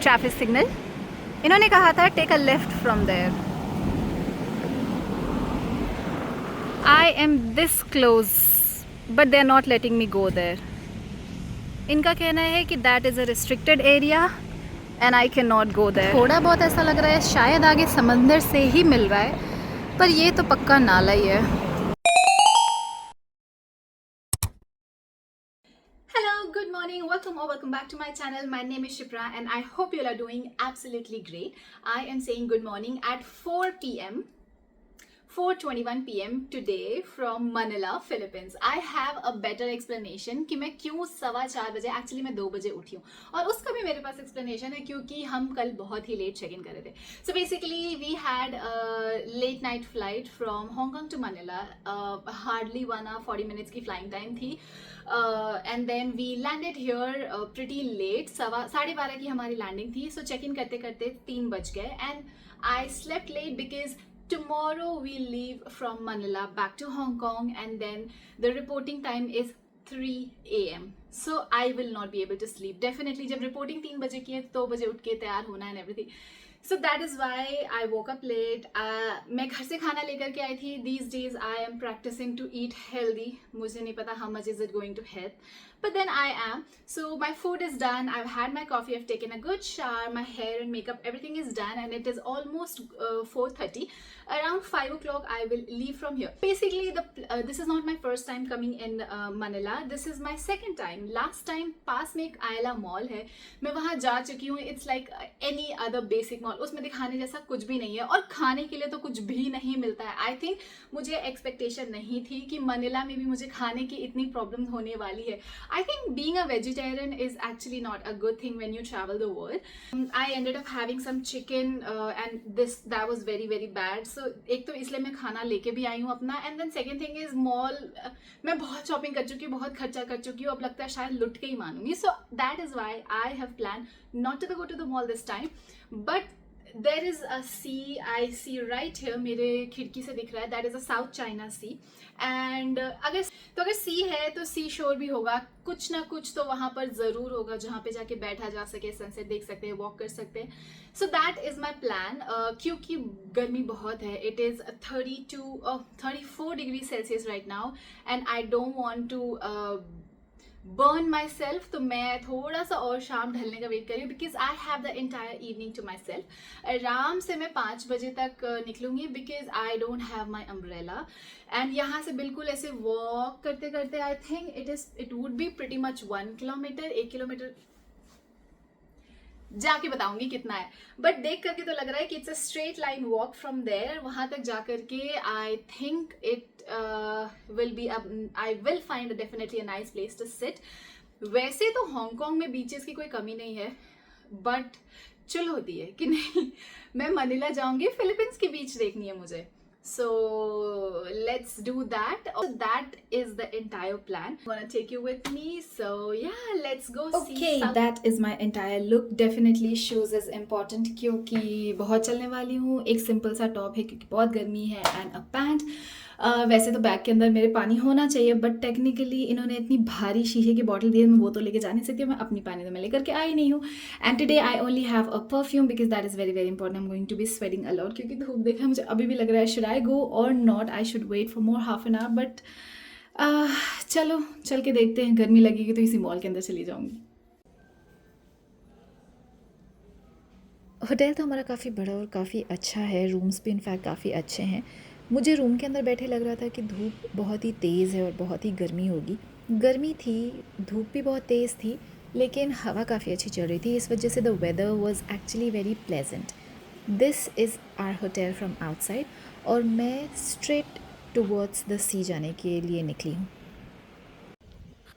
Traffic signal. इन्होंने कहा था take a left from there. I am this close but they are not letting me go there. इनका कहना है कि that is a restricted area and I can not go there. थोड़ा बहुत ऐसा लग रहा है शायद आगे समंदर से ही मिल रहा है, पर ये तो पक्का नाला ही है। Hello, good morning, welcome or welcome back to my channel. My name is Shipra and I hope you all are doing absolutely great. I am saying good morning at 4 p.m. 4:21 p.m. today from Manila, Philippines. I have a better explanation कि मैं क्यों 4:15 बजे, actually मैं 2 बजे उठी हूँ, और उसका भी मेरे पास एक्सप्लेनेशन है क्योंकि हम कल बहुत ही लेट चेक इन कर रहे थे. So basically we had a late night flight from Hong Kong to Manila. Hardly 1 hour 40 minutes की flying time थी. And then we landed here pretty late. 12:30 की हमारी लैंडिंग थी. So check in करते करते 3 बज गए and I slept late because tomorrow we leave from Manila back to Hong Kong and then the reporting time is 3 a.m. So I will not be able to sleep. Definitely जब reporting 3 बजे की है तो 2 बजे उठ के तैयार होना and everything. So that is why I woke up late. मैं घर से खाना लेकर के आई थी. These days I am practicing to eat healthy. मुझे नहीं पता how much is it going to help, but then I am. So my food is done. I've had my coffee. I've taken a good shower. My hair and makeup, everything is done, and it is almost 4:30. Around 5 o'clock I will leave from here. Basically this is not my first time coming in Manila. This is my second time. Last time पास में एक आयला mall है, मैं वहाँ जा चुकी हूँ. It's like any other basic mall. उसमें दिखाने जैसा कुछ भी नहीं है और खाने के लिए तो कुछ भी नहीं मिलता है. आई थिंक मुझे एक्सपेक्टेशन नहीं थी कि मनीला में भी मुझे खाने की इतनी प्रॉब्लम होने वाली है. I think being a vegetarian is actually not a good thing when you travel the world. I ended up having some chicken and that was very very bad. So एक तो इसलिए मैं खाना लेके भी आई हूँ अपना, and then second thing is mall. मैं बहुत शॉपिंग कर चुकी हूँ, बहुत खर्चा कर चुकी हूँ, अब लगता है शायद लुट के ही मानूंगी. So that is why I have plan not to go to the mall this time. But there is a sea I see right here. मेरे खिड़की से दिख रहा है. that is a South China Sea and अगर सी है तो सी शोर भी होगा. कुछ ना कुछ तो वहाँ पर ज़रूर होगा जहाँ पे जाके बैठा जा सके, सनसेट देख सकते हैं, वॉक कर सकते हैं. So that is my plan. क्योंकि गर्मी बहुत है. It is 34 degree Celsius right now and I don't want to burn my self. तो मैं थोड़ा सा और शाम ढलने का वेट करी because I have the entire evening to my self. आराम से मैं 5 बजे तक निकलूंगी because I don't have my umbrella. And यहाँ से बिल्कुल ऐसे वॉक करते करते I think it would be pretty much 1 kilometre. 1 kilometre जाके बताऊंगी कितना है, बट देख करके तो लग रहा है कि it's a straight line walk from there. वहां तक जा करके I think it will be, I will find definitely a nice place to sit. वैसे तो हांगकांग में बीचेस की कोई कमी नहीं है, बट चिल होती है कि नहीं. मैं मनीला जाऊंगी, फिलीपींस की बीच देखनी है मुझे. So let's do that. So that is the entire plan. I'm gonna take you with me. So yeah, let's go see. Okay, that is my entire look. Definitely shoes is important क्योंकि बहुत चलने वाली हूँ. एक simple सा top है क्योंकि बहुत गर्मी है एंड अ पैंट. वैसे तो बैग के अंदर मेरे पानी होना चाहिए, बट टेक्निकली इन्होंने इतनी भारी शीशे की बॉटल दी है, मैं वो तो लेके जा नहीं सकती. मैं अपनी पानी तो मैं लेकर के आई नहीं हूँ. And today I only have a perfume because that is very very important. I am going to be sweating a lot क्योंकि धूप देखा मुझे अभी भी लग रहा है शुड आई गो और not. I should wait for more half an hour, but चलो चल के देखते हैं. गर्मी लगेगी तो इसी मॉल के अंदर चली जाऊँगी. होटल तो हमारा काफ़ी बड़ा और काफ़ी अच्छा है. रूम्स भी इनफैक्ट काफ़ी अच्छे हैं. मुझे रूम के अंदर बैठे लग रहा था कि धूप बहुत ही तेज़ है और बहुत ही गर्मी होगी. गर्मी थी, धूप भी बहुत तेज़ थी, लेकिन हवा काफ़ी अच्छी चल रही थी. इस वजह से the weather was actually very pleasant. This is our hotel from outside और मैं स्ट्रेट टुवर्ड्स द सी जाने के लिए निकली हूँ.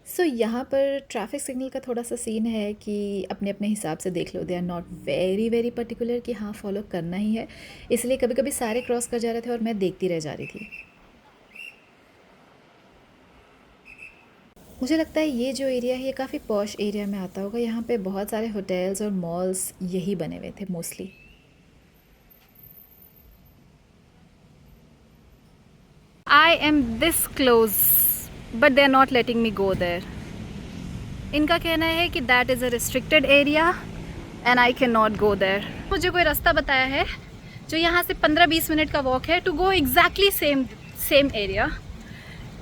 सो यहाँ पर ट्रैफिक सिग्नल का थोड़ा सा सीन है कि अपने अपने हिसाब से देख लो. They are not very very particular कि हाँ फॉलो करना ही है, इसलिए कभी कभी सारे क्रॉस कर जा रहे थे और मैं देखती रह जा रही थी. मुझे लगता है ये जो एरिया है ये काफ़ी पॉश एरिया में आता होगा. यहाँ पे बहुत सारे होटल्स और मॉल्स यही बने हुए थे mostly. I am this close but they are not letting me go there. इनका कहना है कि that is a restricted area and I cannot go there. मुझे कोई रास्ता बताया है जो यहाँ से 15-20 मिनट का वॉक है to go exactly same area,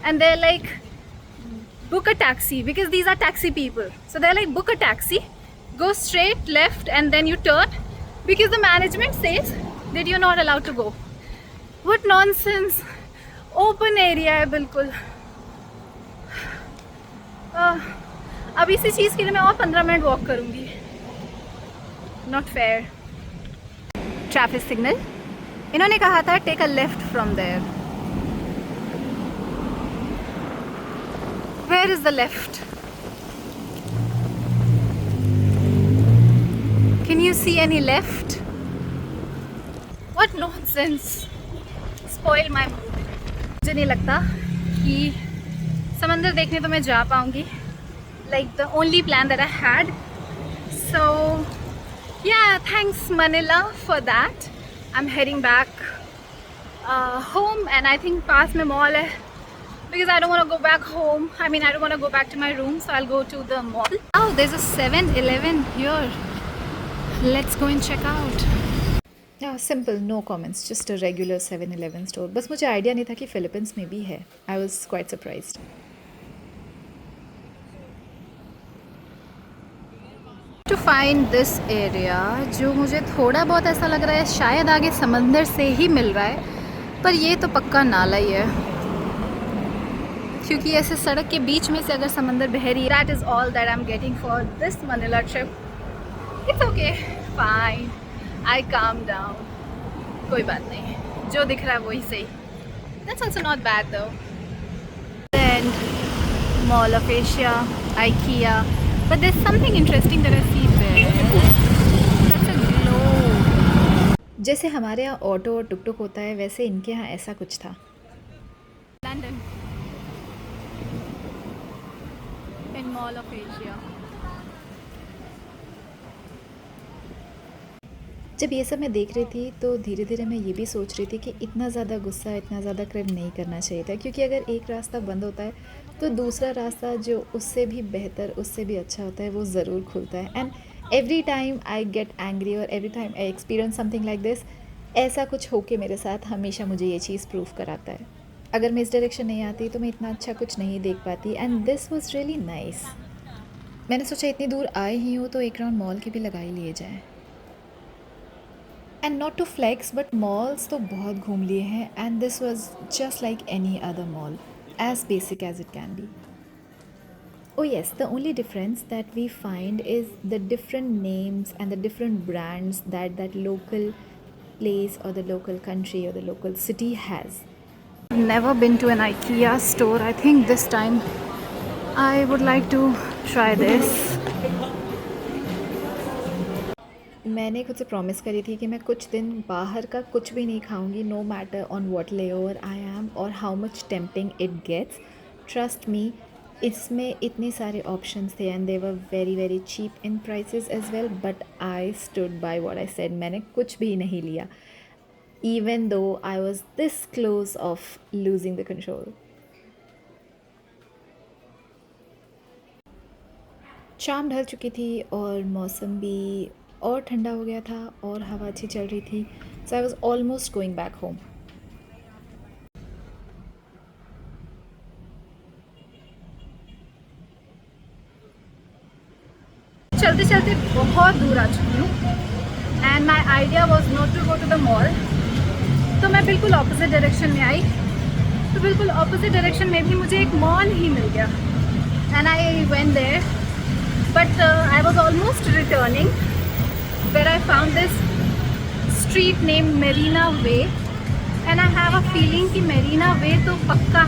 and they're like book a taxi because these are taxi people. So they're like book a taxi, go straight left and then you turn because the management says that you're not allowed to go. What nonsense! Open area है बिल्कुल. अब इसी चीज़ के लिए मैं और 15 minute walk करूँगी. Not fair. Traffic signal. इन्होंने कहा था take a left from there. Where is the left? Can you see any left? What nonsense! Spoil my mood. मुझे नहीं लगता कि समंदर देखने तो मैं जा पाऊँगी. Like the only plan that I had. So yeah, thanks Manila for that. I'm heading back home, and I think पास में mall है because I don't want to go back home. I mean, I don't want to go back to my room, so I'll go to the mall. Oh, there's a 7-Eleven here. Let's go and check out. Yeah, simple, no comments. Just a regular 7-Eleven store. बस मुझे idea नहीं था कि Philippines में भी है. I was quite surprised. To find this area, जो मुझे थोड़ा बहुत ऐसा लग रहा है शायद आगे समंदर से ही मिल रहा है, पर ये तो पक्का नाला ही है क्योंकि ऐसे सड़क के बीच में से अगर समंदर बह रही है. That is all that I'm getting for this Manila trip. It's okay, fine. I calm down. कोई बात नहीं, जो दिख रहा है वही सही. That's also not bad though. And Mall of Asia, IKEA. But there's something interesting that I see there. That's a globe. जैसे हमारे यहाँ ऑटो और टुक टुक होता है, वैसे इनके यहाँ ऐसा कुछ था. London. In Mall of Asia. जब ये सब मैं देख रही थी तो धीरे धीरे मैं ये भी सोच रही थी कि इतना ज़्यादा गुस्सा, इतना ज़्यादा क्रेव नहीं करना चाहिए था, क्योंकि अगर एक रास्ता बंद होता है तो दूसरा रास्ता जो उससे भी बेहतर, उससे भी अच्छा होता है, वो ज़रूर खुलता है. And every time I get angry और every time I experience something like this, ऐसा कुछ हो के मेरे साथ हमेशा मुझे ये चीज़ प्रूव कराता है. अगर मैं इस डायरेक्शन नहीं आती तो मैं इतना अच्छा कुछ नहीं देख पाती. And this was really nice. मैंने सोचा इतनी दूर आए ही हूँ तो एक राउंड मॉल के भी लगा ही लिए जाए. And not to flex, but malls तो बहुत घूम लिए हैं, and this was just like any other mall, as basic as it can be. Oh yes, the only difference that we find is the different names and the different brands that that local place or the local country or the local city has. I've never been to an IKEA store. I think this time I would like to try this. मैंने खुद से promise करी थी कि मैं कुछ दिन बाहर का कुछ भी नहीं खाऊंगी, no matter on what layover I am और how much tempting it gets. Trust me, इसमें इतने सारे ऑप्शंस थे and they were very very cheap in prices as well, but I stood by what I said. मैंने कुछ भी नहीं लिया, even though I was this close of losing the control. शाम ढल चुकी थी और मौसम भी और ठंडा हो गया था और हवा अच्छी चल रही थी. So I was almost going back home. चलते चलते बहुत दूर आ चुकी हूँ and my idea was not to go to the mall. तो मैं बिल्कुल ऑपोजिट डायरेक्शन में आई. तो बिल्कुल ऑपोजिट डायरेक्शन में भी मुझे एक मॉल ही मिल गया and I went there, but I was almost returning where I found this street named Marina Way, and I have a feeling कि Marina Way तो पक्का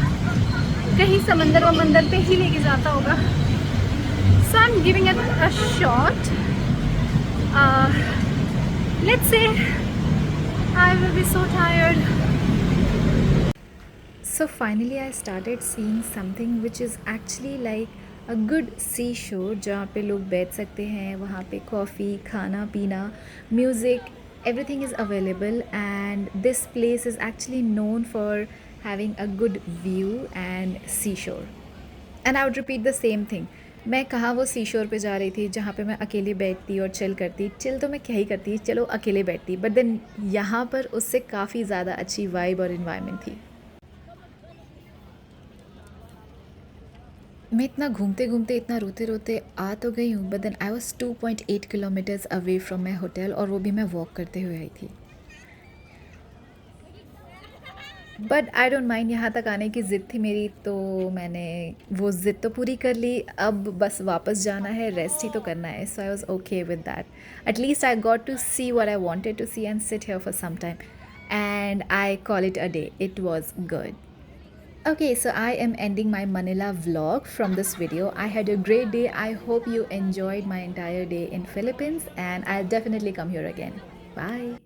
कहीं समंदर पे ही लेके जाता होगा. So I'm giving it a shot. Let's say I will be so tired. So finally I started seeing something which is actually like a good sea shore, जहाँ पे लोग बैठ सकते हैं. वहाँ पे कॉफ़ी, खाना पीना, music, everything is available and this place is actually known for having a good view and sea shore. And I would repeat the same thing. मैं कहाँ वो सीशोर पे जा रही थी जहाँ पे मैं अकेली बैठती और चिल करती। चिल तो मैं क्या ही करती, चलो अकेले बैठती, बट देन यहाँ पर उससे काफ़ी ज़्यादा अच्छी वाइब और इन्वायरमेंट थी। मैं इतना घूमते घूमते इतना रोते रोते आ तो गई हूँ, but then I was 2.8 kilometres away from my hotel, और वो भी मैं वॉक करते हुए आई थी। बट आई डोंट माइंड, यहाँ तक आने की ज़िद थी मेरी, तो मैंने वो ज़िद तो पूरी कर ली। अब बस वापस जाना है, रेस्ट ही तो करना है, so I was okay with that. At least I got to see what I wanted to see and sit here for some time, and I call it a day. It was good. Okay, so I am ending my Manila vlog from this video. I had a great day. I hope you enjoyed my entire day in Philippines, and I'll definitely come here again. Bye.